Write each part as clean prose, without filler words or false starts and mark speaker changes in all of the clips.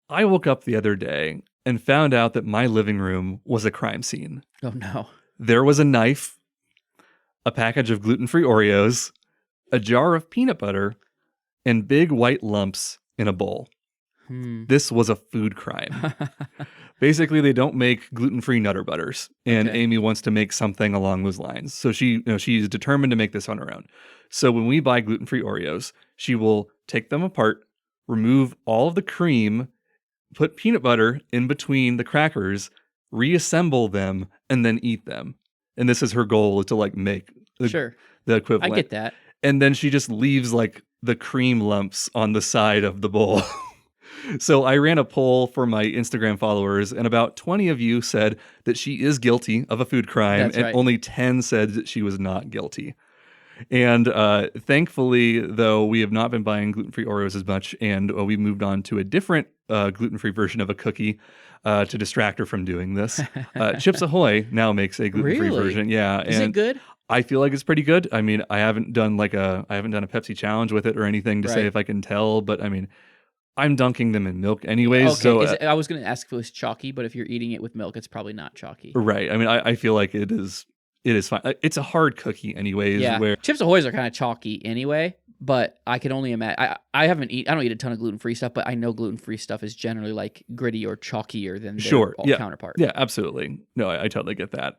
Speaker 1: I woke up the other day and found out that my living room was a crime scene.
Speaker 2: Oh, no.
Speaker 1: There was a knife, a package of gluten-free Oreos, a jar of peanut butter, and big white lumps in a bowl. This was a food crime. Basically, they don't make gluten-free Nutter Butters, and
Speaker 2: Okay.
Speaker 1: Amy wants to make something along those lines. So she's determined to make this on her own. So when we buy gluten-free Oreos, she will take them apart, remove all of the cream, put peanut butter in between the crackers, reassemble them, and then eat them. And this is her goal, is to like make
Speaker 2: Sure.
Speaker 1: the
Speaker 2: I
Speaker 1: equivalent.
Speaker 2: get that.
Speaker 1: And then she just leaves like the cream lumps on the side of the bowl. So I ran a poll for my Instagram followers, and about 20 of you said that she is guilty of a food crime,
Speaker 2: That's
Speaker 1: and
Speaker 2: right.
Speaker 1: only 10 said that she was not guilty. And thankfully, though, we have not been buying gluten-free Oreos as much, and we moved on to a different gluten-free version of a cookie to distract her from doing this. Chips Ahoy now makes a gluten-free
Speaker 2: Really?
Speaker 1: version. Yeah,
Speaker 2: Is it good?
Speaker 1: I feel like it's pretty good. I mean, I haven't done a Pepsi challenge with it or anything to say
Speaker 2: Right.
Speaker 1: if I can tell, but I mean, I'm dunking them in milk anyways.
Speaker 2: Okay.
Speaker 1: So
Speaker 2: I was going to ask if it was chalky, but if you're eating it with milk, it's probably not chalky.
Speaker 1: right. I mean, I feel like it is fine. It's a hard cookie anyways.
Speaker 2: Yeah.
Speaker 1: Where
Speaker 2: Chips Ahoy's are kind of chalky anyway, but I can only imagine. I don't eat a ton of gluten-free stuff, but I know gluten-free stuff is generally like gritty or chalkier than their counterpart.
Speaker 1: Yeah, absolutely. No, I totally get that.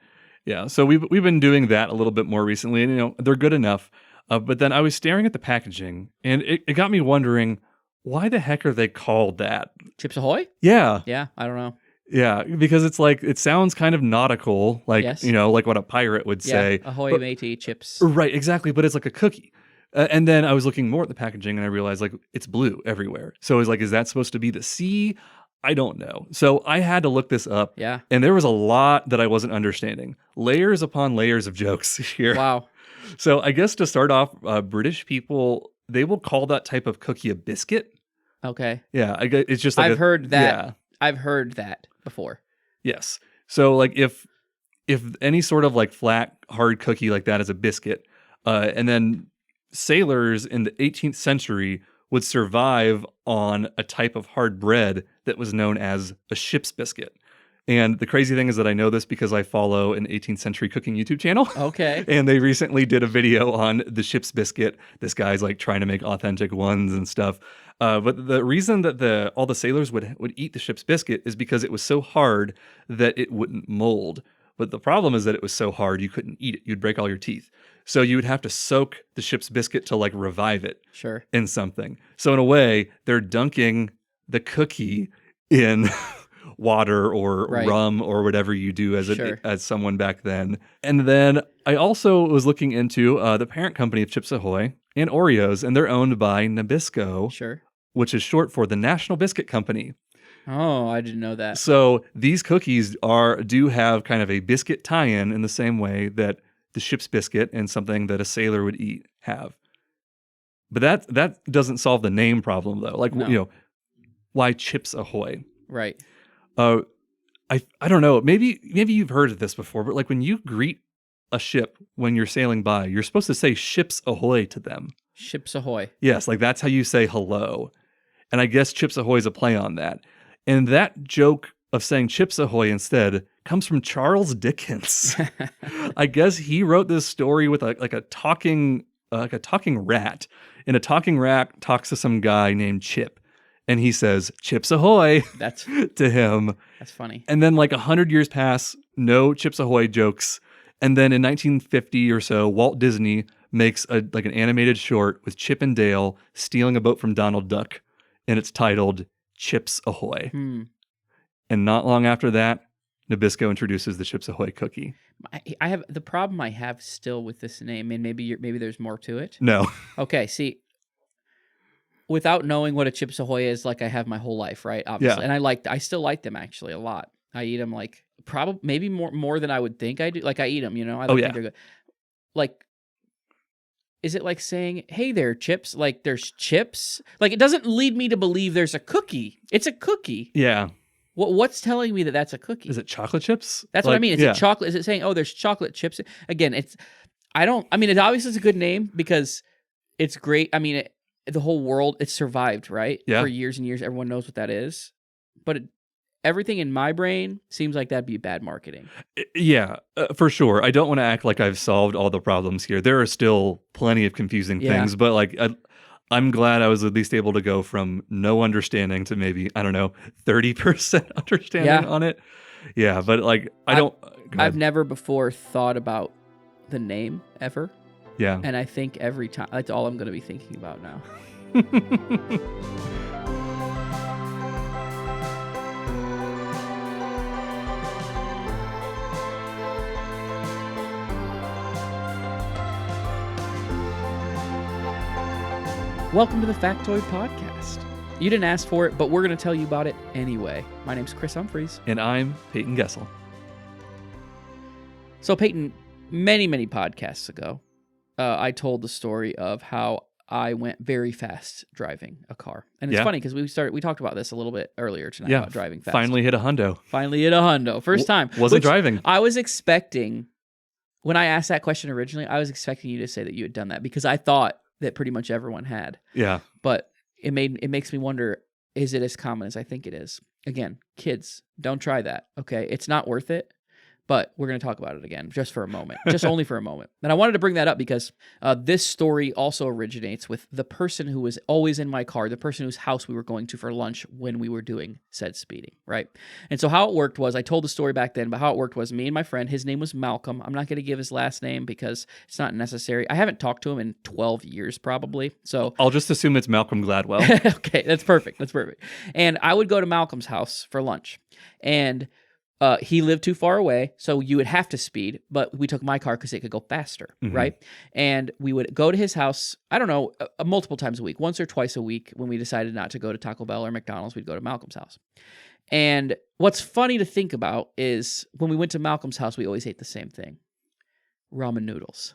Speaker 1: Yeah, so we've been doing that a little bit more recently, and they're good enough. But then I was staring at the packaging, and it got me wondering, why the heck are they called that?
Speaker 2: Chips Ahoy?
Speaker 1: Yeah,
Speaker 2: Yeah, I don't know.
Speaker 1: yeah, because it's like it sounds kind of nautical, like
Speaker 2: Yes.
Speaker 1: like what a pirate would say.
Speaker 2: Ahoy
Speaker 1: But-
Speaker 2: matey chips.
Speaker 1: Right, exactly. But it's like a cookie. And then I was looking more at the packaging, and I realized like it's blue everywhere. So I was like, is that supposed to be the sea? I don't know. So I had to look this up.
Speaker 2: Yeah.
Speaker 1: And there was a lot that I wasn't understanding. Layers upon layers of jokes here.
Speaker 2: Wow.
Speaker 1: So I guess to start off, British people, they will call that type of cookie a biscuit.
Speaker 2: Okay.
Speaker 1: Yeah, it's just like
Speaker 2: I've heard that.
Speaker 1: Yeah.
Speaker 2: I've heard that before.
Speaker 1: Yes. So like if any sort of like flat hard cookie like that is a biscuit, and then sailors in the 18th century would survive on a type of hard bread that was known as a ship's biscuit. And the crazy thing is that I know this because I follow an 18th century cooking YouTube channel.
Speaker 2: Okay.
Speaker 1: And they recently did a video on the ship's biscuit. This guy's like trying to make authentic ones and stuff. But the reason that all the sailors would eat the ship's biscuit is because it was so hard that it wouldn't mold. But the problem is that it was so hard you couldn't eat it. You'd break all your teeth. So you would have to soak the ship's biscuit to like revive it
Speaker 2: Sure.
Speaker 1: in something. So in a way, they're dunking the cookie in water or
Speaker 2: Right.
Speaker 1: rum or whatever you do as
Speaker 2: Sure.
Speaker 1: as someone back then. And then I also was looking into the parent company of Chips Ahoy and Oreos, and they're owned by Nabisco,
Speaker 2: Sure.
Speaker 1: which is short for the National Biscuit Company.
Speaker 2: Oh, I didn't know that.
Speaker 1: So these cookies do have kind of a biscuit tie-in in the same way that the ship's biscuit and something that a sailor would eat have. But that doesn't solve the name problem though. Like
Speaker 2: No.
Speaker 1: why Chips Ahoy?
Speaker 2: Right.
Speaker 1: I don't know. Maybe you've heard of this before, but like when you greet a ship when you're sailing by, you're supposed to say "Ships Ahoy" to them.
Speaker 2: Chips Ahoy.
Speaker 1: Yes, like that's how you say hello. And I guess Chips Ahoy is a play on that. And that joke of saying Chips Ahoy instead comes from Charles Dickens. I guess he wrote this story with a talking rat, and a talking rat talks to some guy named Chip, and he says Chips Ahoy
Speaker 2: That's
Speaker 1: to him.
Speaker 2: that's funny.
Speaker 1: And then like 100 years pass, no Chips Ahoy jokes. And then in 1950 or so, Walt Disney makes an animated short with Chip and Dale stealing a boat from Donald Duck, and it's titled Chips Ahoy. And not long after that, Nabisco introduces the Chips Ahoy cookie.
Speaker 2: I have the problem I have still with this name, and maybe there's more to it.
Speaker 1: No.
Speaker 2: Okay, see, without knowing what a Chips Ahoy is, like I have my whole life, right? Obviously,
Speaker 1: Yeah.
Speaker 2: and I still like them actually a lot. I eat them like probably maybe more than I would think I do. Like I eat them, I
Speaker 1: Oh,
Speaker 2: think
Speaker 1: yeah.
Speaker 2: they're good. Like, is it like saying, "Hey there, chips"? Like there's chips. Like it doesn't lead me to believe there's a cookie. It's a cookie.
Speaker 1: Yeah.
Speaker 2: What's telling me that that's a cookie?
Speaker 1: Is it chocolate chips?
Speaker 2: That's what I mean. Is
Speaker 1: yeah.
Speaker 2: it chocolate? Is it saying, "Oh, there's chocolate chips"? Again, it obviously it's a good name because it's great. I mean, the whole world, it's survived, right?
Speaker 1: Yeah.
Speaker 2: For years and years, everyone knows what that is. but everything in my brain seems like that'd be bad marketing.
Speaker 1: Yeah, for sure. I don't want to act like I've solved all the problems here. There are still plenty of confusing things, but like I'm glad I was at least able to go from no understanding to maybe, I don't know, 30% understanding on it. Yeah, but like
Speaker 2: I've never before thought about the name ever.
Speaker 1: Yeah.
Speaker 2: And I think every time, that's all I'm going to be thinking about now. Welcome to the Factoid Podcast. You didn't ask for it, but we're going to tell you about it anyway. My name's Chris Humphreys.
Speaker 1: And I'm Payton Gessel.
Speaker 2: So Payton, many podcasts ago, I told the story of how I went very fast driving a car. And it's funny because we talked about this a little bit earlier tonight about driving fast.
Speaker 1: Finally hit a hundo.
Speaker 2: First time.
Speaker 1: Wasn't driving.
Speaker 2: I was expecting, when I asked that question originally, I was expecting you to say that you had done that because I thought that pretty much everyone had.
Speaker 1: Yeah.
Speaker 2: But it makes me wonder, is it as common as I think it is? Again, kids, don't try that, okay? It's not worth it. But we're going to talk about it again, just for a moment, just only for a moment. And I wanted to bring that up because this story also originates with the person who was always in my car, the person whose house we were going to for lunch when we were doing said speeding, right? And so how it worked was, I told the story back then, but how it worked was me and my friend, his name was Malcolm. I'm not going to give his last name because it's not necessary. I haven't talked to him in 12 years probably. So
Speaker 1: I'll just assume it's Malcolm Gladwell.
Speaker 2: Okay, that's perfect. And I would go to Malcolm's house for lunch. And he lived too far away, so you would have to speed, but we took my car because it could go faster, right? And we would go to his house, I don't know, multiple times a week, once or twice a week. When we decided not to go to Taco Bell or McDonald's, we'd go to Malcolm's house. And what's funny to think about is when we went to Malcolm's house, we always ate the same thing, ramen noodles.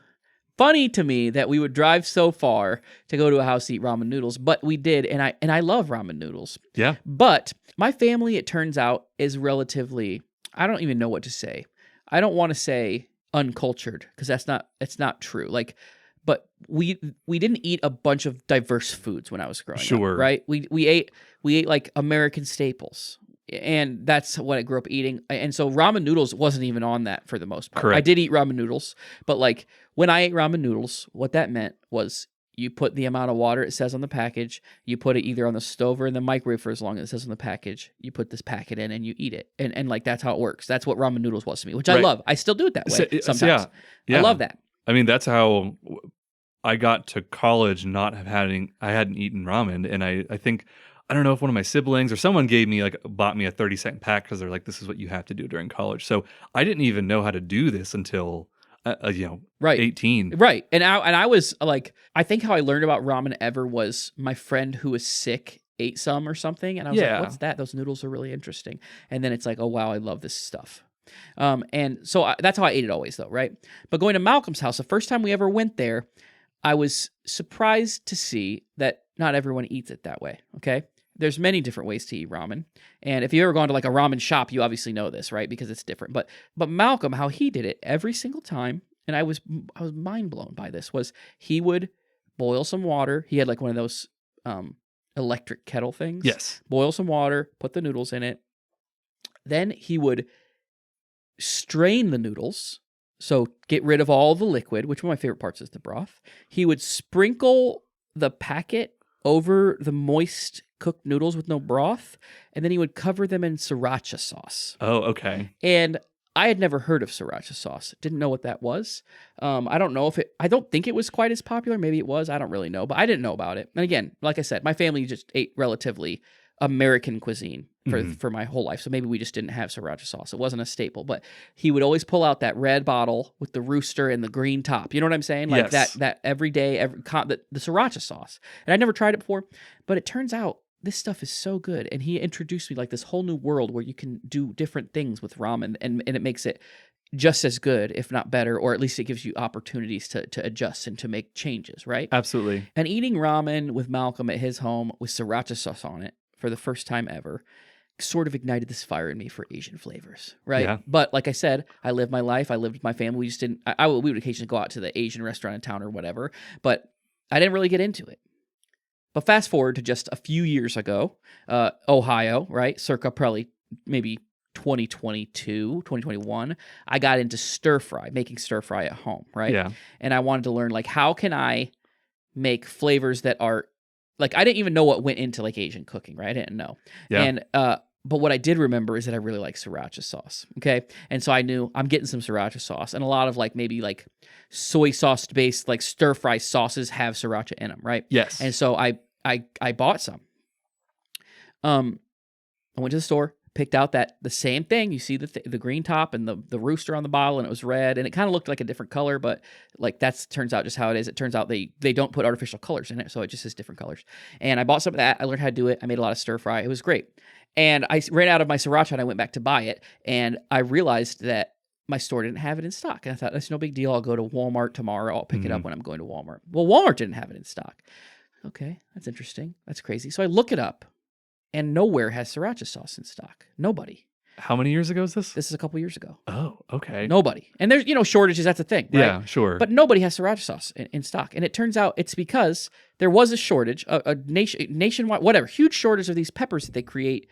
Speaker 2: Funny to me that we would drive so far to go to a house to eat ramen noodles, but we did, and I love ramen noodles.
Speaker 1: Yeah.
Speaker 2: But my family, it turns out, is relatively, I don't even know what to say. I don't want to say uncultured because it's not true. Like, but we didn't eat a bunch of diverse foods when I was growing up, right? We ate like American staples, and that's what I grew up eating. And so ramen noodles wasn't even on that for the most part.
Speaker 1: Correct.
Speaker 2: I did eat ramen noodles, but like when I ate ramen noodles, what that meant was you put the amount of water it says on the package, you put it either on the stove or in the microwave for as long as it says on the package, you put this packet in and you eat it. And like, that's how it works. That's what ramen noodles was to me, which I love. I still do it that way sometimes. I love that.
Speaker 1: I mean, that's how I got to college I hadn't eaten ramen. And I think, I don't know if one of my siblings or someone bought me a 30-second pack because they're like, this is what you have to do during college. So I didn't even know how to do this until 18.
Speaker 2: Right. And I was like, I think how I learned about ramen ever was my friend who was sick ate some or something. And I was like, what's that? Those noodles are really interesting. And then it's like, oh, wow, I love this stuff. And so that's how I ate it always though, right? But going to Malcolm's house, the first time we ever went there, I was surprised to see that not everyone eats it that way, okay? There's many different ways to eat ramen. And if you've ever gone to like a ramen shop, you obviously know this, right? Because it's different. But Malcolm, how he did it every single time, and I was mind blown by this, was he would boil some water. He had like one of those electric kettle things.
Speaker 1: Yes.
Speaker 2: Boil some water, put the noodles in it. Then he would strain the noodles, so get rid of all the liquid, which one of my favorite parts is the broth. He would sprinkle the packet over the moist cooked noodles with no broth, and then he would cover them in Sriracha sauce.
Speaker 1: Oh, okay.
Speaker 2: And I had never heard of Sriracha sauce. Didn't know what that was. I don't think it was quite as popular. Maybe it was. I don't really know, but I didn't know about it. And again, like I said, my family just ate relatively American cuisine for my whole life. So maybe we just didn't have Sriracha sauce. It wasn't a staple, but he would always pull out that red bottle with the rooster and the green top. You know what I'm saying? Like that every day, the Sriracha sauce. And I'd never tried it before, but it turns out this stuff is so good. And he introduced me like this whole new world where you can do different things with ramen and it makes it just as good, if not better, or at least it gives you opportunities to adjust and to make changes, right?
Speaker 1: Absolutely.
Speaker 2: And eating ramen with Malcolm at his home with Sriracha sauce on it for the first time ever sort of ignited this fire in me for Asian flavors, right?
Speaker 1: Yeah.
Speaker 2: But like I said, I lived my life. I lived with my family. We just didn't, we would occasionally go out to the Asian restaurant in town or whatever, but I didn't really get into it. But fast forward to just a few years ago, Ohio, right? Circa probably maybe 2022, 2021, I got into stir fry, making stir fry at home, right?
Speaker 1: Yeah.
Speaker 2: And I wanted to learn, like, how can I make flavors that are, like, I didn't even know what went into, like, Asian cooking, right? I didn't know.
Speaker 1: Yeah.
Speaker 2: And, but what I did remember is that I really like Sriracha sauce, okay? And so I knew I'm getting some Sriracha sauce, and a lot of, like, maybe, like, soy sauce-based, like, stir-fry sauces have Sriracha in them, right?
Speaker 1: Yes.
Speaker 2: And so I bought some. I went to the store, picked out the same thing. You see the green top and the rooster on the bottle, and it was red, and it kind of looked like a different color, but like turns out just how it is. It turns out they don't put artificial colors in it, so it just has different colors. And I bought some of that. I learned how to do it. I made a lot of stir fry. It was great. And I ran out of my Sriracha, and I went back to buy it, and I realized that my store didn't have it in stock. And I thought, that's no big deal. I'll go to Walmart tomorrow. I'll pick it up when I'm going to Walmart. Well, Walmart didn't have it in stock. Okay, that's interesting. That's crazy. So I look it up, and nowhere has Sriracha sauce in stock. Nobody.
Speaker 1: How many years ago is this?
Speaker 2: This is a couple years ago.
Speaker 1: Oh, okay.
Speaker 2: Nobody. And there's, shortages. That's a thing, right?
Speaker 1: Yeah, sure.
Speaker 2: But nobody has Sriracha sauce in stock. And it turns out it's because there was a shortage, a nationwide, whatever, huge shortage of these peppers that they create.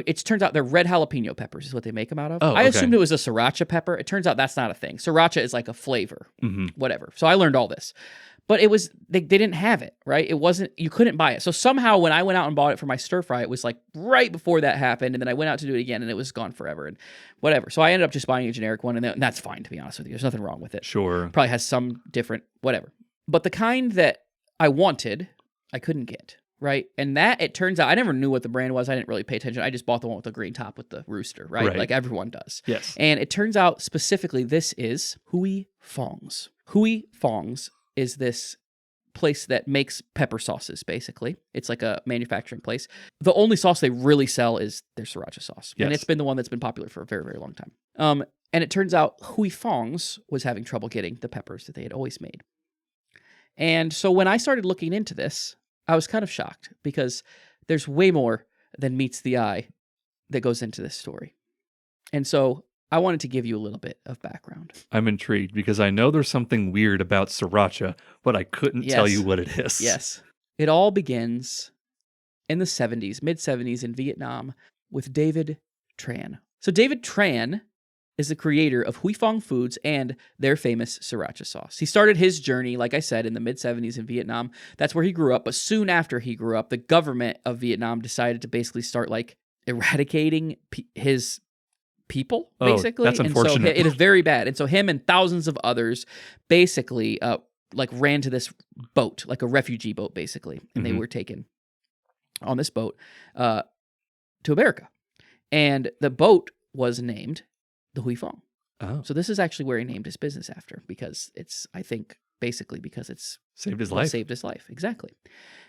Speaker 2: It turns out they're red jalapeno peppers is what they make them out of.
Speaker 1: Oh,
Speaker 2: I
Speaker 1: okay.
Speaker 2: assumed it was a Sriracha pepper. It turns out that's not a thing. Sriracha is like a flavor, whatever. So I learned all this. But it was, they didn't have it, right? It wasn't, you couldn't buy it. So somehow when I went out and bought it for my stir fry, it was like right before that happened. And then I went out to do it again, and it was gone forever and whatever. So I ended up just buying a generic one, and that's fine, to be honest with you. There's nothing wrong with it.
Speaker 1: Sure.
Speaker 2: Probably has some different, whatever. But the kind that I wanted, I couldn't get, right? And that, it turns out, I never knew what the brand was. I didn't really pay attention. I just bought the one with the green top with the rooster, right? Like everyone does.
Speaker 1: Yes.
Speaker 2: And it turns out specifically this is Hui Fong's. Hui Fong's is this place that makes pepper sauces, basically. It's like a manufacturing place. The only sauce they really sell is their Sriracha sauce.
Speaker 1: Yes.
Speaker 2: And it's been the one that's been popular for a very, very long time. And it turns out Hui Fong's was having trouble getting the peppers that they had always made. And so when I started looking into this, I was kind of shocked, because there's way more than meets the eye that goes into this story. And so I wanted to give you a little bit of background.
Speaker 1: I'm intrigued, because I know there's something weird about Sriracha, but I couldn't tell you what it is.
Speaker 2: Yes. It all begins in the 70s, mid-70s in Vietnam with David Tran. So David Tran is the creator of Huy Fong Foods and their famous Sriracha sauce. He started his journey, like I said, in the mid-70s in Vietnam. That's where he grew up. But soon after he grew up, the government of Vietnam decided to basically start like eradicating his people, basically.
Speaker 1: Oh, that's unfortunate.
Speaker 2: And so it is very bad. And so him and thousands of others basically like ran to this boat, like a refugee boat, basically. And they were taken on this boat to America. And the boat was named the Huy Fong.
Speaker 1: Oh.
Speaker 2: So this is actually where he named his business after, because it's, I think, basically because it's
Speaker 1: saved his life.
Speaker 2: Saved his life, exactly.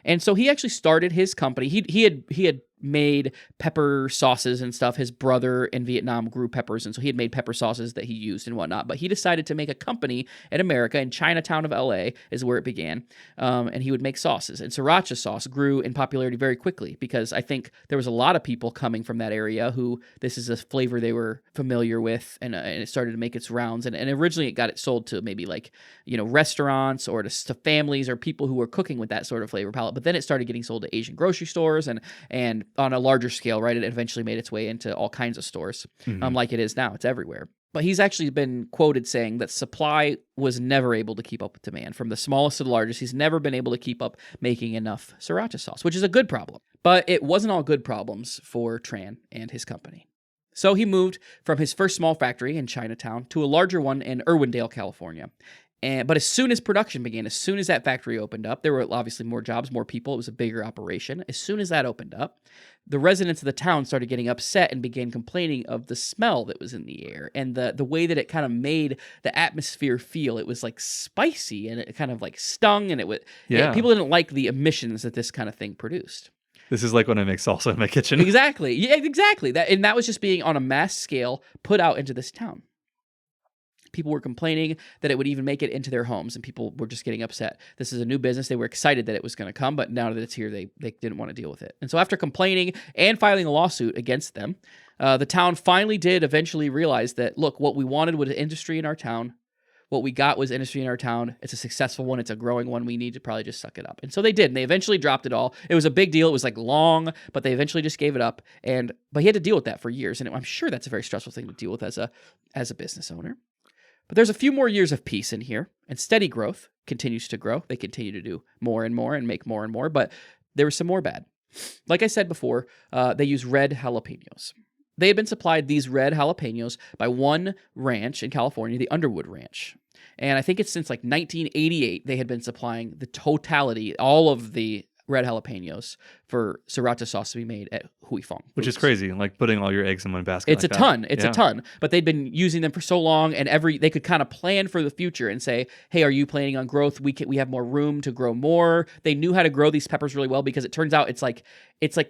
Speaker 2: And so he actually started his company. He had made pepper sauces and stuff. His brother in Vietnam grew peppers, and so he had made pepper sauces that he used and whatnot. But he decided to make a company in America, in Chinatown of LA is where it began, and he would make sauces. And Sriracha sauce grew in popularity very quickly, because I think there was a lot of people coming from that area who this is a flavor they were familiar with, and it started to make its rounds. And originally it got it sold to maybe like, restaurants or to families or people who were cooking with that sort of flavor palette. But then it started getting sold to Asian grocery stores and on a larger scale, right? It eventually made its way into all kinds of stores, like it is now. It's everywhere. But he's actually been quoted saying that supply was never able to keep up with demand. From the smallest to the largest, he's never been able to keep up making enough Sriracha sauce, which is a good problem. But it wasn't all good problems for Tran and his company. So he moved from his first small factory in Chinatown to a larger one in Irwindale, California. But as soon as production began, as soon as that factory opened up, there were obviously more jobs, more people. It was a bigger operation. As soon as that opened up, the residents of the town started getting upset and began complaining of the smell that was in the air and the way that it kind of made the atmosphere feel. It was like spicy, and it kind of like stung, and people didn't like the emissions that this kind of thing produced.
Speaker 1: This is like when I make salsa in my kitchen.
Speaker 2: Exactly. Yeah, exactly. That was just being on a mass scale put out into this town. People were complaining that it would even make it into their homes, and people were just getting upset. This is a new business. They were excited that it was going to come, but now that it's here, they didn't want to deal with it. And so after complaining and filing a lawsuit against them, the town finally did eventually realize that, look, what we wanted was an industry in our town. what we got was industry in our town. It's a successful one. It's a growing one. We need to probably just suck it up. And so they did. And they eventually dropped it all. It was a big deal. It was like long, but they eventually just gave it up. But he had to deal with that for years. And I'm sure that's a very stressful thing to deal with as a business owner. But there's a few more years of peace in here, and steady growth continues to grow. They continue to do more and more and make more and more, but there was some more bad. Like I said before, they use red jalapenos. They had been supplied these red jalapenos by one ranch in California, the Underwood Ranch. And I think it's since like 1988 they had been supplying the totality, all of the red jalapenos for sriracha sauce to be made at Fong.
Speaker 1: Which is crazy, like putting all your eggs in one basket.
Speaker 2: It's a ton. It's a ton. But they'd been using them for so long, and they could kind of plan for the future and say, hey, are you planning on growth? We have more room to grow more. They knew how to grow these peppers really well, because it turns out it's like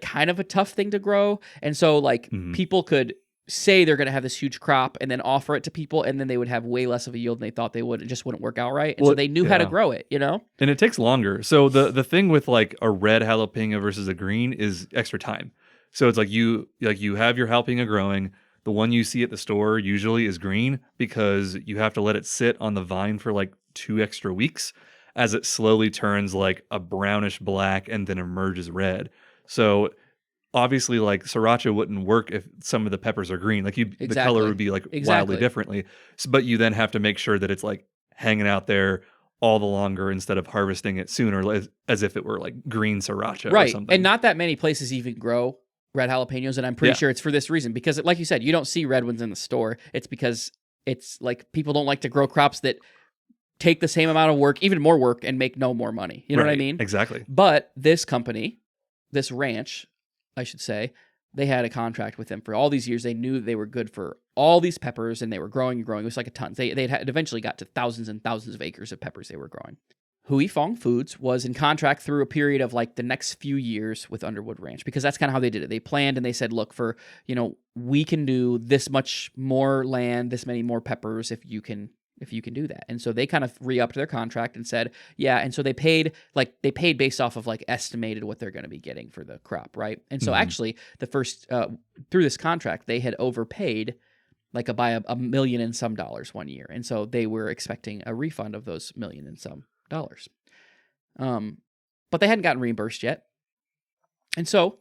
Speaker 2: kind of a tough thing to grow. And so like people could say they're going to have this huge crop and then offer it to people, and then they would have way less of a yield than they thought they would. It just wouldn't work out right. And so they knew how to grow it, And
Speaker 1: it takes longer. So the thing with like a red jalapeno versus a green is extra time. So it's like you have your jalapeno growing. The one you see at the store usually is green, because you have to let it sit on the vine for like 2 extra weeks as it slowly turns like a brownish black and then emerges red. So obviously, like sriracha wouldn't work if some of the peppers are green. Like the color would be like wildly differently. So, but you then have to make sure that it's like hanging out there all the longer instead of harvesting it sooner, as if it were like green sriracha or something.
Speaker 2: And not that many places even grow red jalapenos, and I'm pretty sure it's for this reason, because like you said, you don't see red ones in the store. It's because it's like people don't like to grow crops that take the same amount of work, even more work, and make no more money. You know what I mean?
Speaker 1: Exactly.
Speaker 2: But this company, this ranch, I should say, they had a contract with them for all these years. They knew they were good for all these peppers, and they were growing and growing. It was like a ton. They eventually got to thousands and thousands of acres of peppers they were growing. Fong Foods was in contract through a period of like the next few years with Underwood Ranch, because that's kind of how they did it. They planned and they said, look, we can do this much more land, this many more peppers if you can do that. And so they kind of re-upped their contract and said, yeah. And so they paid based off of like estimated what they're going to be getting for the crop, right? And so actually the first, through this contract, they had overpaid like by $1 million and some dollars one year. And so they were expecting a refund of those $1 million and some dollars. But they hadn't gotten reimbursed yet. And so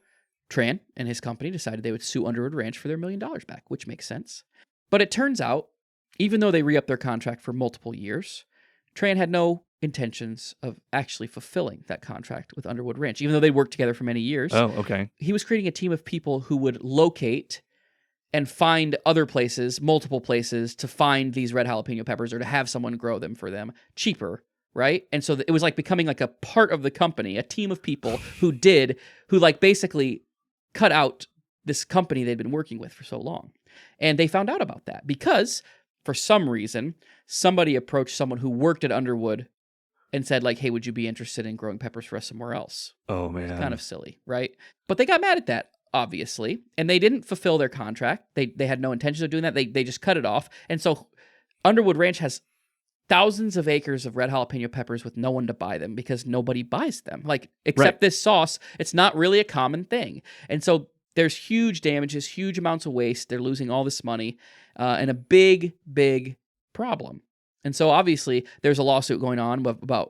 Speaker 2: Tran and his company decided they would sue Underwood Ranch for their $1 million back, which makes sense. But it turns out, even though they re-upped their contract for multiple years, Tran had no intentions of actually fulfilling that contract with Underwood Ranch, even though they worked together for many years.
Speaker 1: Oh, okay.
Speaker 2: He was creating a team of people who would locate and find other places, multiple places, to find these red jalapeno peppers, or to have someone grow them for them cheaper, right? And so it was like becoming like a part of the company, a team of people who like basically cut out this company they'd been working with for so long. And they found out about that because for some reason, somebody approached someone who worked at Underwood and said like, hey, would you be interested in growing peppers for us somewhere else?
Speaker 1: Oh, man.
Speaker 2: It's kind of silly, right? But they got mad at that, obviously, and they didn't fulfill their contract. They had no intention of doing that. They just cut it off. And so Underwood Ranch has thousands of acres of red jalapeno peppers with no one to buy them, because nobody buys them. Like, except this sauce, it's not really a common thing. And so there's huge damages, huge amounts of waste. They're losing all this money, and a big, big problem. And so obviously there's a lawsuit going on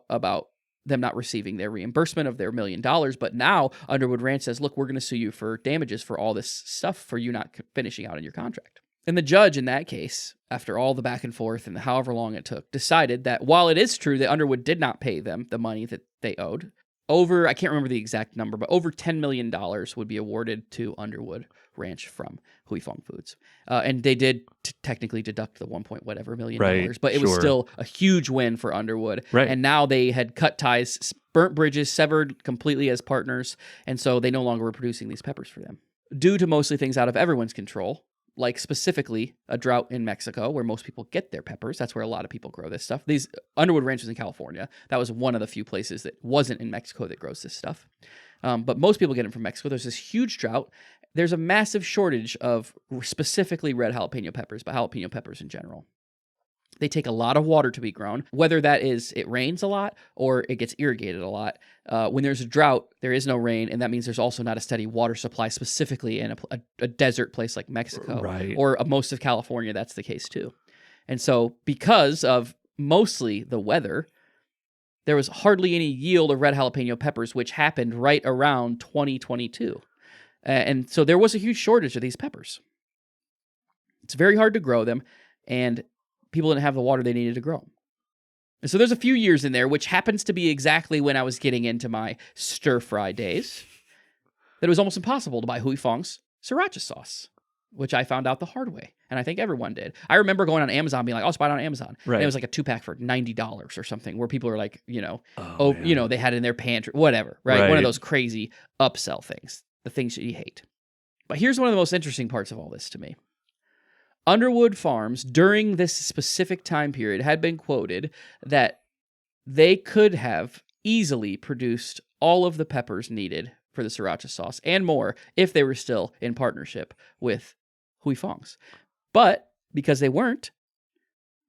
Speaker 2: about them not receiving their reimbursement of their $1 million. But now Underwood Ranch says, look, we're going to sue you for damages for all this stuff for you not finishing out on your contract. And the judge in that case, after all the back and forth and however long it took, decided that while it is true that Underwood did not pay them the money that they owed, I can't remember the exact number, but over $10 million would be awarded to Underwood Ranch from Fong Foods. And they did technically deduct the $1 million, but it was still a huge win for Underwood.
Speaker 1: Right.
Speaker 2: And now they had cut ties, burnt bridges, severed completely as partners, and so they no longer were producing these peppers for them. Due to mostly things out of everyone's control, like specifically a drought in Mexico where most people get their peppers. That's where a lot of people grow this stuff. These Underwood Ranch was in California. That was one of the few places that wasn't in Mexico that grows this stuff. But most people get it from Mexico. There's this huge drought. There's a massive shortage of specifically red jalapeno peppers, but jalapeno peppers in general. They take a lot of water to be grown, whether that is it rains a lot or it gets irrigated a lot. When there's a drought, there is no rain, and that means there's also not a steady water supply, specifically in a desert place like Mexico.
Speaker 1: Right.
Speaker 2: Or most of California, that's the case too. And so because of mostly the weather, there was hardly any yield of red jalapeno peppers, which happened right around 2022. And so there was a huge shortage of these peppers. It's very hard to grow them, and people didn't have the water they needed to grow them. And so there's a few years in there, which happens to be exactly when I was getting into my stir-fry days, that it was almost impossible to buy Fong's Sriracha sauce, which I found out the hard way. And I think everyone did. I remember going on Amazon being like, I'll just buy it on Amazon.
Speaker 1: Right.
Speaker 2: And it was like a 2-pack for $90 or something, where people are like,
Speaker 1: Oh,
Speaker 2: they had it in their pantry, whatever, right? One of those crazy upsell things, the things that you hate. But here's one of the most interesting parts of all this to me. Underwood Farms, during this specific time period, had been quoted that they could have easily produced all of the peppers needed for the Sriracha sauce and more if they were still in partnership with Fong's. But because they weren't,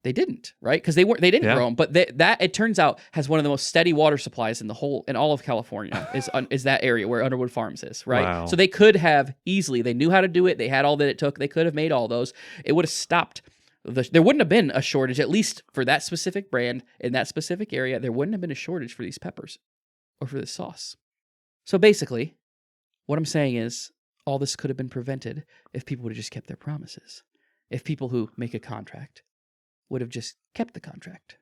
Speaker 2: they didn't, right? Because they didn't grow them. But that, it turns out, has one of the most steady water supplies in all of California is that area where Underwood Farms is, right?
Speaker 1: Wow.
Speaker 2: So they could have easily, they knew how to do it. They had all that it took. They could have made all those. It would have stopped. There wouldn't have been a shortage, at least for that specific brand in that specific area. There wouldn't have been a shortage for these peppers or for this sauce. So basically, what I'm saying is all this could have been prevented if people would have just kept their promises. If people who make a contract would have just kept the contract.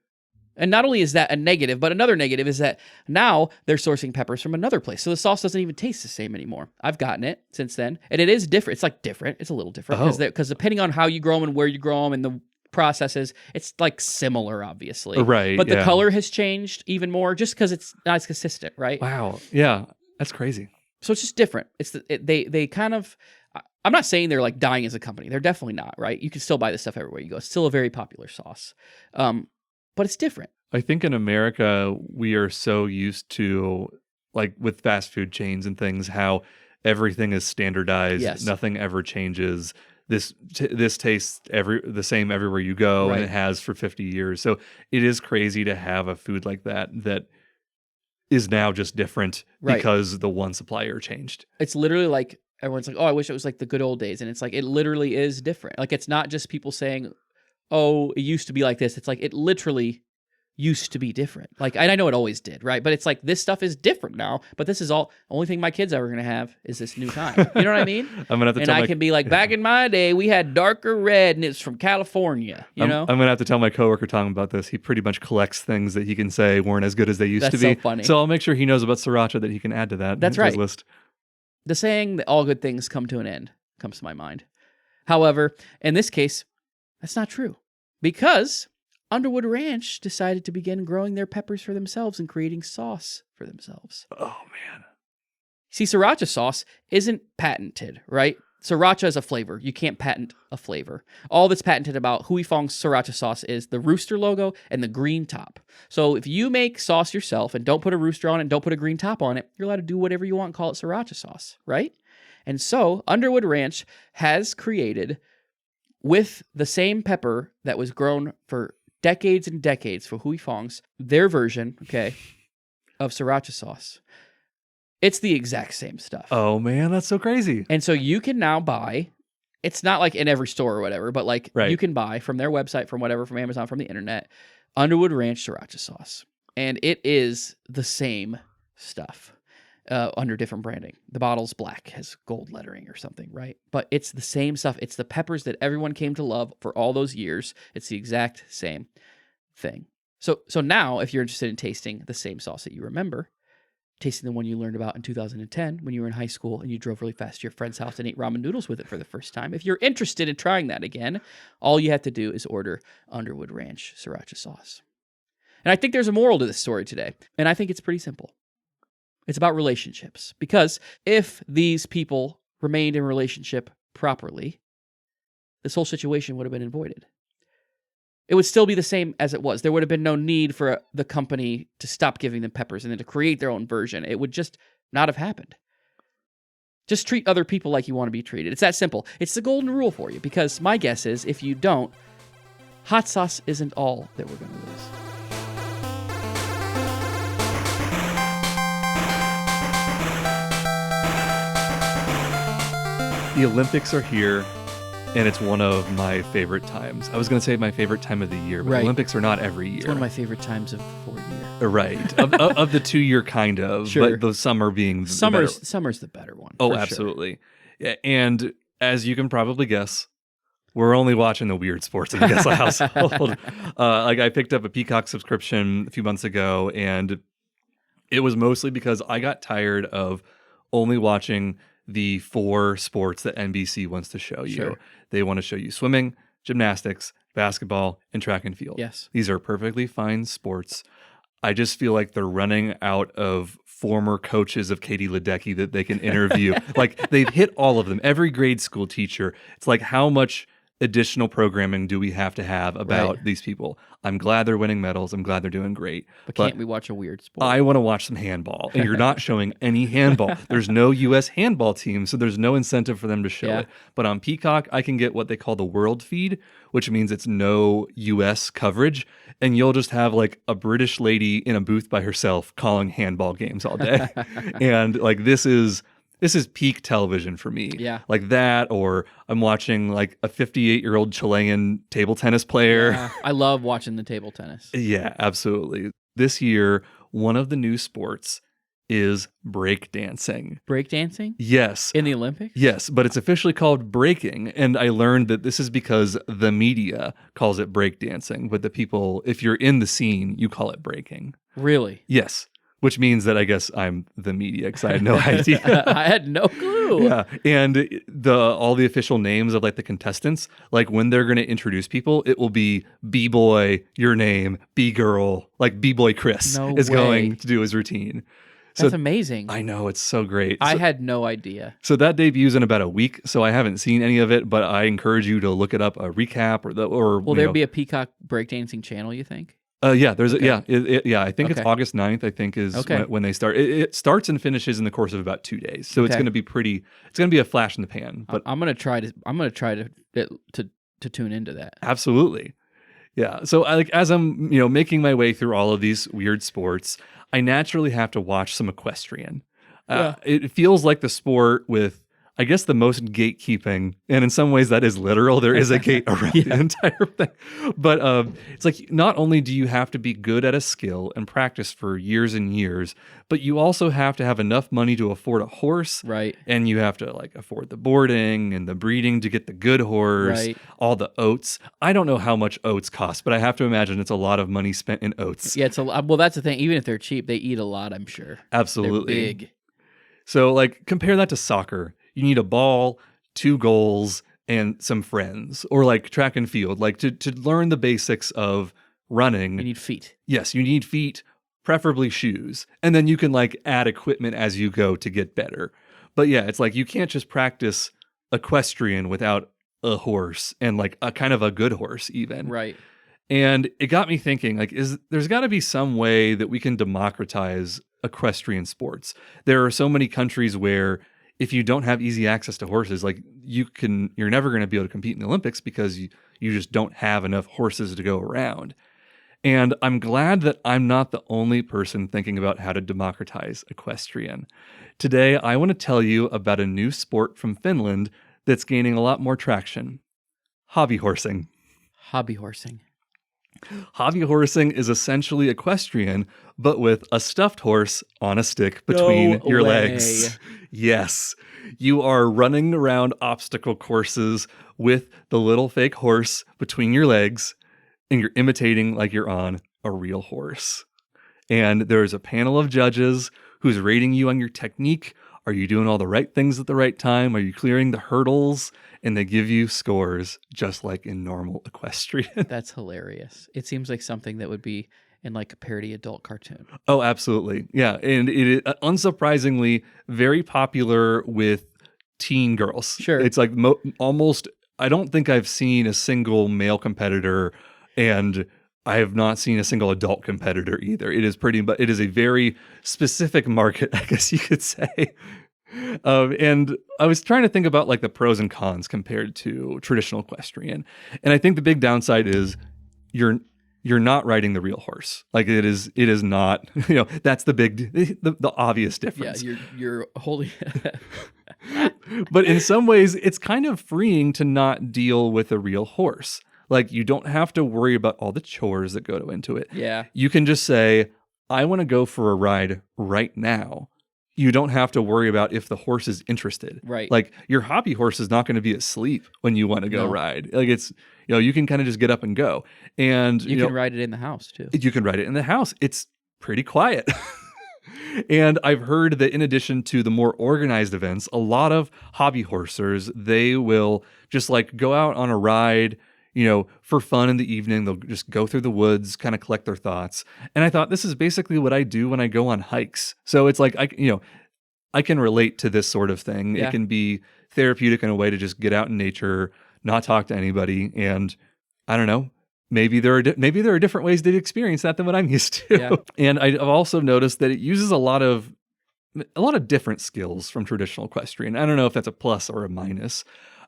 Speaker 2: And not only is that a negative, but another negative is that now they're sourcing peppers from another place. So the sauce doesn't even taste the same anymore. I've gotten it since then. And it is different. It's like different. It's a little different. Because depending on how you grow them and where you grow them and the processes, it's like similar, obviously.
Speaker 1: Right.
Speaker 2: But the color has changed even more just because it's not as consistent, right?
Speaker 1: Wow. Yeah. That's crazy.
Speaker 2: So it's just different. They kind of... I'm not saying they're like dying as a company. They're definitely not, right? You can still buy this stuff everywhere you go. It's still a very popular sauce. But it's different.
Speaker 1: I think in America, we are so used to, like with fast food chains and things, how everything is standardized.
Speaker 2: Yes.
Speaker 1: Nothing ever changes. This tastes the same everywhere you go,
Speaker 2: Right.
Speaker 1: and it has for 50 years. So it is crazy to have a food like that is now just different because the one supplier changed.
Speaker 2: It's literally like, everyone's like, oh, I wish it was like the good old days. And it's like, it literally is different. Like, it's not just people saying, oh, it used to be like this. It's like, it literally used to be different. Like, and I know it always did, right? But it's like, this stuff is different now. But this is only thing my kids ever going to have is this new kind. You know what I mean?
Speaker 1: I'm gonna have to
Speaker 2: and
Speaker 1: tell
Speaker 2: I can be like, back in my day, we had darker red and it's from California, you know?
Speaker 1: I'm going to have to tell my coworker Tom about this. He pretty much collects things that he can say weren't as good as they used to be.
Speaker 2: That's so funny.
Speaker 1: So I'll make sure he knows about Sriracha that he can add to that.
Speaker 2: That's
Speaker 1: to his
Speaker 2: right.
Speaker 1: list.
Speaker 2: The saying that all good things come to an end comes to my mind. However, in this case, that's not true. Because Underwood Ranch decided to begin growing their peppers for themselves and creating sauce for themselves.
Speaker 1: Oh, man.
Speaker 2: See, Sriracha sauce isn't patented, right? Sriracha is a flavor. You can't patent a flavor. All that's patented about Fong's Sriracha sauce is the rooster logo and the green top. So if you make sauce yourself and don't put a rooster on it and don't put a green top on it, you're allowed to do whatever you want and call it Sriracha sauce, right? And so Underwood Ranch has created, with the same pepper that was grown for decades and decades for Fong's, their version, of Sriracha sauce. It's the exact same stuff.
Speaker 1: Oh, man, that's so crazy.
Speaker 2: And so you can now buy, it's not like in every store or whatever, but like you can buy from their website, from whatever, from Amazon, from the internet, Underwood Ranch Sriracha sauce. And it is the same stuff under different branding. The bottle's black, has gold lettering or something, right? But it's the same stuff. It's the peppers that everyone came to love for all those years. It's the exact same thing. So now, if you're interested in tasting the same sauce that you remember, tasting the one you learned about in 2010 when you were in high school and you drove really fast to your friend's house and ate ramen noodles with it for the first time. If you're interested in trying that again, all you have to do is order Underwood Ranch Sriracha sauce. And I think there's a moral to this story today, and I think it's pretty simple. It's about relationships, because if these people remained in relationship properly, this whole situation would have been avoided. It would still be the same as it was. There would have been no need for the company to stop giving them peppers and then to create their own version. It would just not have happened. Just treat other people like you want to be treated. It's that simple. It's the golden rule for you, because my guess is if you don't, hot sauce isn't all that we're going to lose.
Speaker 1: The Olympics are here. and it's one of my favorite times. I was going to say my favorite time of the year, but
Speaker 2: Right.
Speaker 1: the Olympics are not every year.
Speaker 2: It's one of my favorite times of the 4 year.
Speaker 1: Right. Of the 2 year kind of,
Speaker 2: Sure.
Speaker 1: but the summer being the better.
Speaker 2: Summer's the better one.
Speaker 1: Oh,
Speaker 2: for sure.
Speaker 1: absolutely. Yeah, and as you can probably guess, we're only watching the weird sports in the Gessler household. Like I picked up a Peacock subscription a few months ago, and it was mostly because I got tired of only watching the 4 sports that NBC wants to show you.
Speaker 2: Sure.
Speaker 1: They want to show you swimming, gymnastics, basketball, and track and field.
Speaker 2: Yes.
Speaker 1: These are perfectly fine sports. I just feel like they're running out of former coaches of Katie Ledecky that they can interview. Like they've hit all of them. Every grade school teacher. It's like, how much additional programming do we have to have about
Speaker 2: Right.
Speaker 1: these people? I'm glad they're winning medals. I'm glad they're doing great.
Speaker 2: But can't we watch a weird sport?
Speaker 1: I want to watch some handball, and you're not showing any handball. There's no U.S. handball team, so there's no incentive for them to show
Speaker 2: Yeah.
Speaker 1: it. But on Peacock, I can get what they call the world feed, which means it's no U.S. coverage, and you'll just have like a British lady in a booth by herself calling handball games all day. And like this is peak television for me.
Speaker 2: Yeah.
Speaker 1: Like that, or I'm watching like a 58-year-old Chilean table tennis player.
Speaker 2: Yeah. I love watching the table tennis.
Speaker 1: Yeah, absolutely. This year, one of the new sports is breakdancing.
Speaker 2: Breakdancing
Speaker 1: Yes.
Speaker 2: in the Olympics?
Speaker 1: Yes, but it's officially called breaking, and I learned that this is because the media calls it breakdancing, but the people, if you're in the scene, you call it breaking.
Speaker 2: Really?
Speaker 1: Yes, which means that I guess I'm the media because I had no idea.
Speaker 2: I had no clue.
Speaker 1: Yeah, and all the official names of like the contestants, like when they're going to introduce people, it will be B-boy, your name, B-girl, like B-boy Chris
Speaker 2: No
Speaker 1: is
Speaker 2: way.
Speaker 1: going to do his routine.
Speaker 2: That's amazing.
Speaker 1: I know, it's so great.
Speaker 2: I had no idea.
Speaker 1: So that debuts in about a week, so I haven't seen any of it, but I encourage you to look it up, a recap or
Speaker 2: Will there be a Peacock breakdancing channel, you think?
Speaker 1: yeah, there's
Speaker 2: Okay.
Speaker 1: I think it's
Speaker 2: Okay.
Speaker 1: August 9th, I think is
Speaker 2: Okay.
Speaker 1: when they start. It starts and finishes in the course of about 2 days. So it's
Speaker 2: Okay.
Speaker 1: going to be it's going to be a flash in the pan, but
Speaker 2: I'm gonna try to tune into that.
Speaker 1: absolutely. Yeah. So I, like as I'm, making my way through all of these weird sports, I naturally have to watch some equestrian. It feels like the sport with, I guess, the most gatekeeping, and in some ways that is literal. There is a gate around the entire thing. But it's like not only do you have to be good at a skill and practice for years and years, but you also have to have enough money to afford a horse,
Speaker 2: Right.
Speaker 1: and you have to like afford the boarding and the breeding to get the good horse,
Speaker 2: Right.
Speaker 1: all the oats. I don't know how much oats cost, but I have to imagine it's a lot of money spent in oats.
Speaker 2: Yeah, it's a lot. Well, that's the thing. Even if they're cheap, they eat a lot, I'm sure.
Speaker 1: Absolutely.
Speaker 2: They're big.
Speaker 1: So like compare that to soccer. You need a ball, 2 goals, and some friends. Or like track and field, like to learn the basics of running.
Speaker 2: You need feet.
Speaker 1: Yes, you need feet, preferably shoes. And then you can like add equipment as you go to get better. But yeah, it's like you can't just practice equestrian without a horse, and like a kind of a good horse even.
Speaker 2: Right.
Speaker 1: And it got me thinking, like, there's got to be some way that we can democratize equestrian sports. There are so many countries where if you don't have easy access to horses, like you're never going to be able to compete in the Olympics because you just don't have enough horses to go around. And I'm glad that I'm not the only person thinking about how to democratize equestrian. Today, I want to tell you about a new sport from Finland that's gaining a lot more traction. Hobby horsing.
Speaker 2: Hobby horsing.
Speaker 1: Hobby horsing is essentially equestrian, but with a stuffed horse on a stick between
Speaker 2: No
Speaker 1: your
Speaker 2: way.
Speaker 1: legs. Yes. You are running around obstacle courses with the little fake horse between your legs, and you're imitating like you're on a real horse. And there's a panel of judges who's rating you on your technique. Are you doing all the right things at the right time? Are you clearing the hurdles? And they give you scores just like in normal equestrian.
Speaker 2: That's hilarious. It seems like something that would be in like a parody adult cartoon.
Speaker 1: Oh, absolutely. Yeah. And it is unsurprisingly very popular with teen girls.
Speaker 2: Sure.
Speaker 1: It's like almost, I don't think I've seen a single male competitor, and I have not seen a single adult competitor either. It is a very specific market, I guess you could say. And I was trying to think about like the pros and cons compared to traditional equestrian. And I think the big downside is you're you're not riding the real horse. Like it is not, that's the obvious
Speaker 2: Yeah,
Speaker 1: difference.
Speaker 2: you're holding.
Speaker 1: But in some ways, it's kind of freeing to not deal with a real horse. Like you don't have to worry about all the chores that go into it.
Speaker 2: Yeah.
Speaker 1: You can just say, I want to go for a ride right now. You don't have to worry about if the horse is interested.
Speaker 2: Right.
Speaker 1: Like your hobby horse is not going to be asleep when you want to go
Speaker 2: No.
Speaker 1: ride. Like it's, you can kind of just get up and go. And
Speaker 2: You can ride it in the house too.
Speaker 1: you can ride it in the house. It's pretty quiet. And I've heard that in addition to the more organized events, a lot of hobby horsers, they will just like go out on a ride, for fun in the evening. They'll just go through the woods, kind of collect their thoughts. And I thought this is basically what I do when I go on hikes. So it's like, I can relate to this sort of thing.
Speaker 2: Yeah.
Speaker 1: It can be therapeutic in a way to just get out in nature, not talk to anybody. And I don't know, maybe there are different ways to experience that than what I'm used to.
Speaker 2: Yeah.
Speaker 1: And I've also noticed that it uses a lot of different skills from traditional equestrian. I don't know if that's a plus or a minus,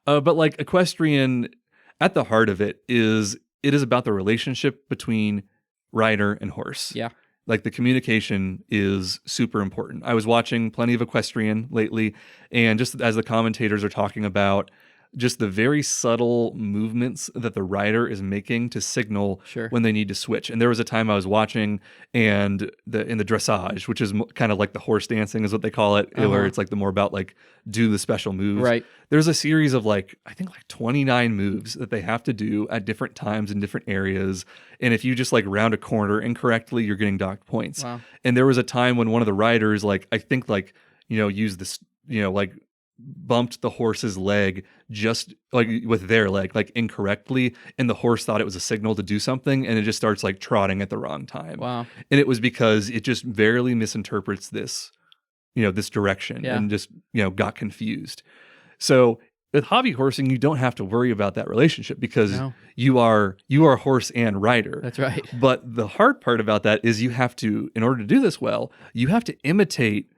Speaker 1: but like equestrian, at the heart of it is about the relationship between rider and horse.
Speaker 2: Yeah.
Speaker 1: Like the communication is super important. I was watching plenty of equestrian lately, and just as the commentators are talking about just the very subtle movements that the rider is making to signal
Speaker 2: Sure.
Speaker 1: when they need to switch. And there was a time I was watching, and in the dressage, which is kind of like the horse dancing is what they call it, where it's like the more about like do the special moves.
Speaker 2: Right.
Speaker 1: There's a series of I think 29 moves that they have to do at different times in different areas. And if you just like round a corner incorrectly, you're getting docked points.
Speaker 2: Wow.
Speaker 1: And there was a time when one of the riders, used this, bumped the horse's leg just like with their leg, like incorrectly. And the horse thought it was a signal to do something. And it just starts like trotting at the wrong time.
Speaker 2: Wow.
Speaker 1: And it was because it just barely misinterprets this, this direction and just, got confused. So with hobby horsing, you don't have to worry about that relationship because you are horse and rider.
Speaker 2: That's right.
Speaker 1: But the hard part about that is you have to, in order to do this well, you have to imitate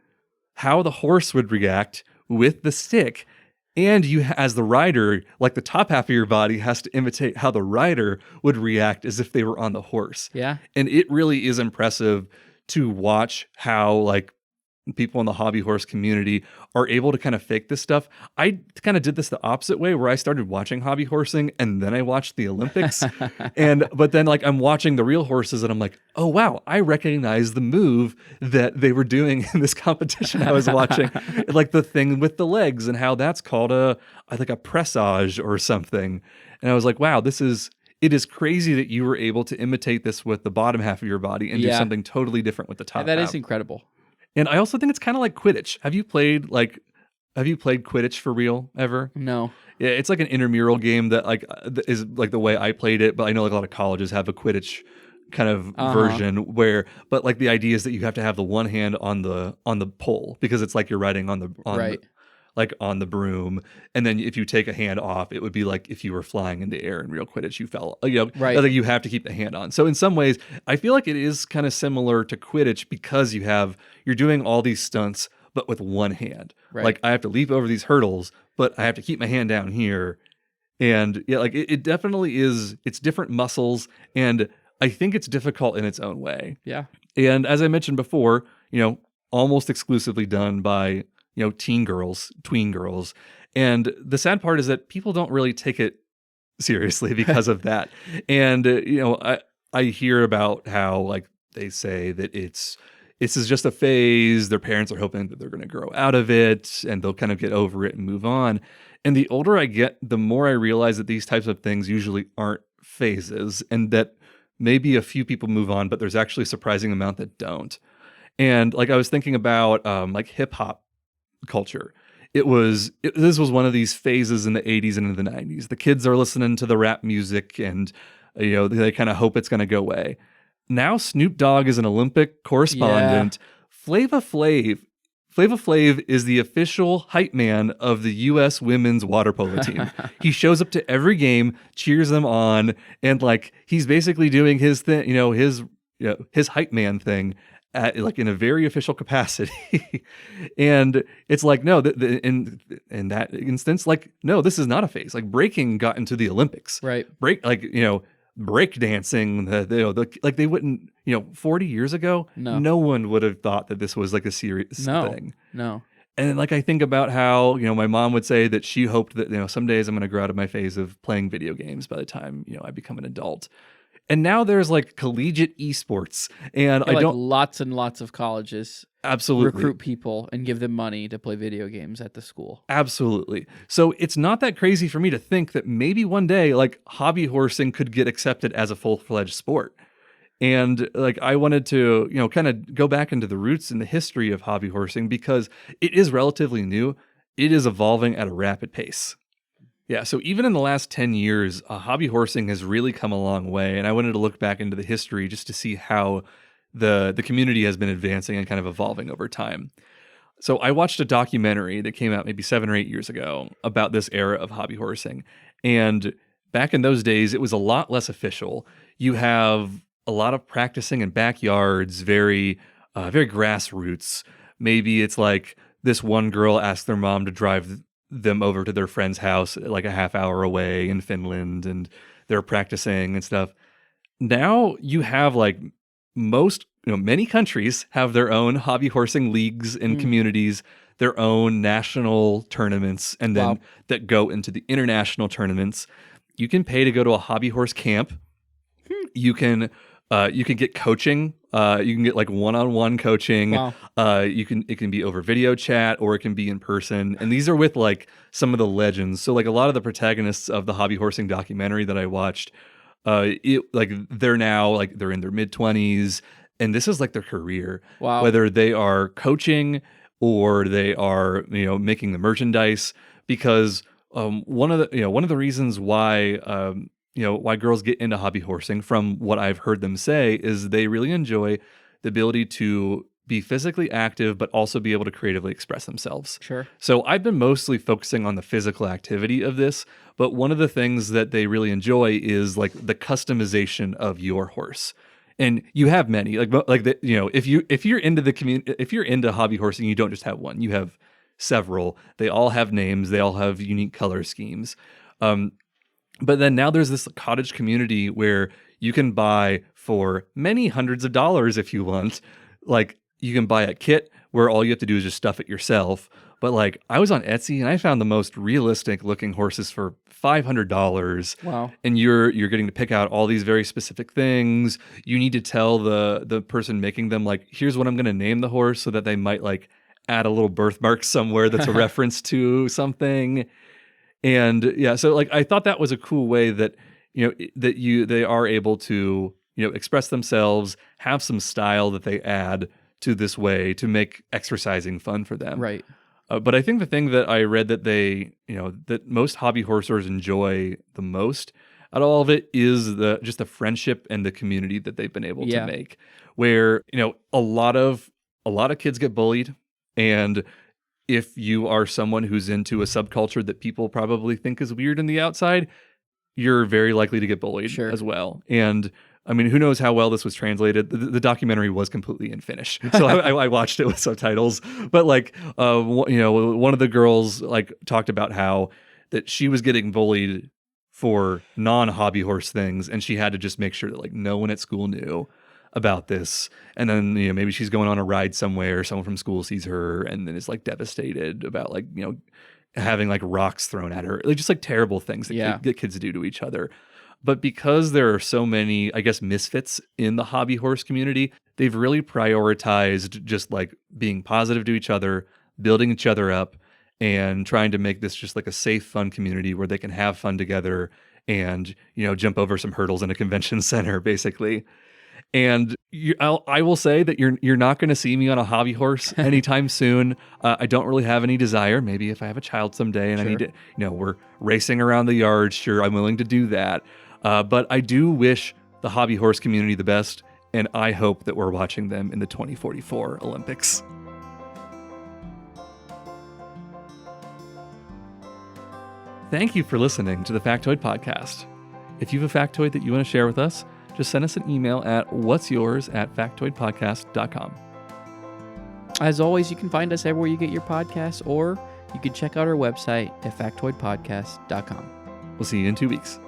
Speaker 1: how the horse would react with the stick. And you, as the rider, like the top half of your body has to imitate how the rider would react as if they were on the horse.
Speaker 2: Yeah.
Speaker 1: And it really is impressive to watch how like people in the hobby horse community are able to kind of fake this stuff. I kind of did this the opposite way, where I started watching hobby horsing and then I watched the Olympics. But then like I'm watching the real horses and I'm like, oh wow, I recognize the move that they were doing in this competition I was watching. Like the thing with the legs and how that's called a pressage or something. And I was like, wow, it is crazy that you were able to imitate this with the bottom half of your body and do something totally different with the top
Speaker 2: That
Speaker 1: half.
Speaker 2: is incredible.
Speaker 1: And I also think it's kind of like Quidditch. Have you played Quidditch for real ever?
Speaker 2: No.
Speaker 1: Yeah, it's like an intramural game that is like the way I played it, but I know like a lot of colleges have a Quidditch kind of version but like the idea is that you have to have the one hand on the pole because it's like you're riding on the broom, and then if you take a hand off, it would be like if you were flying in the air in real Quidditch, you fell.
Speaker 2: Right.
Speaker 1: Like you have to keep the hand on. So in some ways, I feel like it is kind of similar to Quidditch because you're doing all these stunts, but with one hand.
Speaker 2: Right.
Speaker 1: Like I have to leap over these hurdles, but I have to keep my hand down here. And yeah, like it definitely is. It's different muscles, and I think it's difficult in its own way.
Speaker 2: Yeah.
Speaker 1: And as I mentioned before, almost exclusively done by tween girls. And the sad part is that people don't really take it seriously because of that. And, I hear about how like they say that this is just a phase. Their parents are hoping that they're going to grow out of it and they'll kind of get over it and move on. And the older I get, the more I realize that these types of things usually aren't phases and that maybe a few people move on, but there's actually a surprising amount that don't. And like I was thinking about like hip hop culture. This was one of these phases in the 80s and in the 90s. The kids are listening to the rap music and they kind of hope it's going to go away. Now Snoop Dogg is an Olympic correspondent. Flava Flav is the official hype man of the U.S. women's water polo team. He shows up to every game, cheers them on, and like he's basically doing his thing, his hype man thing. Like in a very official capacity. And it's like, no, in that instance, like, no, this is not a phase. Like breaking got into the Olympics.
Speaker 2: Right.
Speaker 1: breakdancing. Like they wouldn't, 40 years ago,
Speaker 2: No.
Speaker 1: no one would have thought that this was like a serious thing.
Speaker 2: No.
Speaker 1: And like I think about how, my mom would say that she hoped that, some days I'm going to grow out of my phase of playing video games by the time, I become an adult. And now there's like collegiate esports, and I don't
Speaker 2: lots and lots of colleges
Speaker 1: absolutely
Speaker 2: recruit people and give them money to play video games at the school.
Speaker 1: Absolutely. So it's not that crazy for me to think that maybe one day like hobby horsing could get accepted as a full-fledged sport. And like I wanted to, kind of go back into the roots and the history of hobby horsing because it is relatively new. It is evolving at a rapid pace. Yeah, so even in the last 10 years, hobby horsing has really come a long way. And I wanted to look back into the history just to see how the community has been advancing and kind of evolving over time. So I watched a documentary that came out maybe 7 or 8 years ago about this era of hobby horsing. And back in those days, it was a lot less official. You have a lot of practicing in backyards, very grassroots. Maybe it's like this one girl asked their mom to drive them over to their friend's house like a half hour away in Finland, and they're practicing and stuff. Now you have like many countries have their own hobby horsing leagues and communities, their own national tournaments, and then that go into the international tournaments. You can pay to go to a hobby horse camp. You can get coaching. You can get like one-on-one coaching.
Speaker 2: Wow.
Speaker 1: It can be over video chat or it can be in person. And these are with like some of the legends. So like a lot of the protagonists of the hobby horsing documentary that I watched, they're now like they're in their mid-20s and this is like their career.
Speaker 2: Wow.
Speaker 1: Whether they are coaching or they are, making the merchandise, because one of the reasons why why girls get into hobby horsing, from what I've heard them say, is they really enjoy the ability to be physically active, but also be able to creatively express themselves.
Speaker 2: Sure.
Speaker 1: So I've been mostly focusing on the physical activity of this, but one of the things that they really enjoy is like the customization of your horse. And you have many, if you're into the community, if you're into hobby horsing, you don't just have one, you have several. They all have names, they all have unique color schemes. But then now there's this cottage community where you can buy for many hundreds of dollars if you want. Like you can buy a kit where all you have to do is just stuff it yourself. But like I was on Etsy and I found the most realistic looking horses for $500.
Speaker 2: Wow.
Speaker 1: And you're getting to pick out all these very specific things. You need to tell the person making them like, here's what I'm going to name the horse, so that they might like add a little birthmark somewhere that's a reference to something. And yeah, so like I thought that was a cool way that they are able to express themselves, have some style that they add to this way to make exercising fun for them.
Speaker 2: Right.
Speaker 1: But I think the thing that I read that that most hobby horsers enjoy the most out of all of it is just the friendship and the community that they've been able to make. Where a lot of kids get bullied, and if you are someone who's into a subculture that people probably think is weird in the outside, you're very likely to get bullied as well. And I mean, who knows how well this was translated? The documentary was completely in Finnish, so I watched it with subtitles. But like, one of the girls like talked about how that she was getting bullied for non-hobby horse things, and she had to just make sure that like no one at school knew about this. And then maybe she's going on a ride somewhere, someone from school sees her and then is like devastated about like having like rocks thrown at her, like just like terrible things that kids do to each other. But because there are so many, I guess, misfits in the hobby horse community, they've really prioritized just like being positive to each other, building each other up, and trying to make this just like a safe, fun community where they can have fun together and jump over some hurdles in a convention center, basically. And I will say that you're not going to see me on a hobby horse anytime soon. I don't really have any desire. Maybe if I have a child someday and I need to, we're racing around the yard, sure, I'm willing to do that. But I do wish the hobby horse community the best, and I hope that we're watching them in the 2044 Olympics. Thank you for listening to the Factoid Podcast. If you have a factoid that you want to share with us, just send us an email at whatsyours@factoidpodcast.com.
Speaker 2: As always, you can find us everywhere you get your podcasts, or you can check out our website at factoidpodcast.com.
Speaker 1: We'll see you in 2 weeks.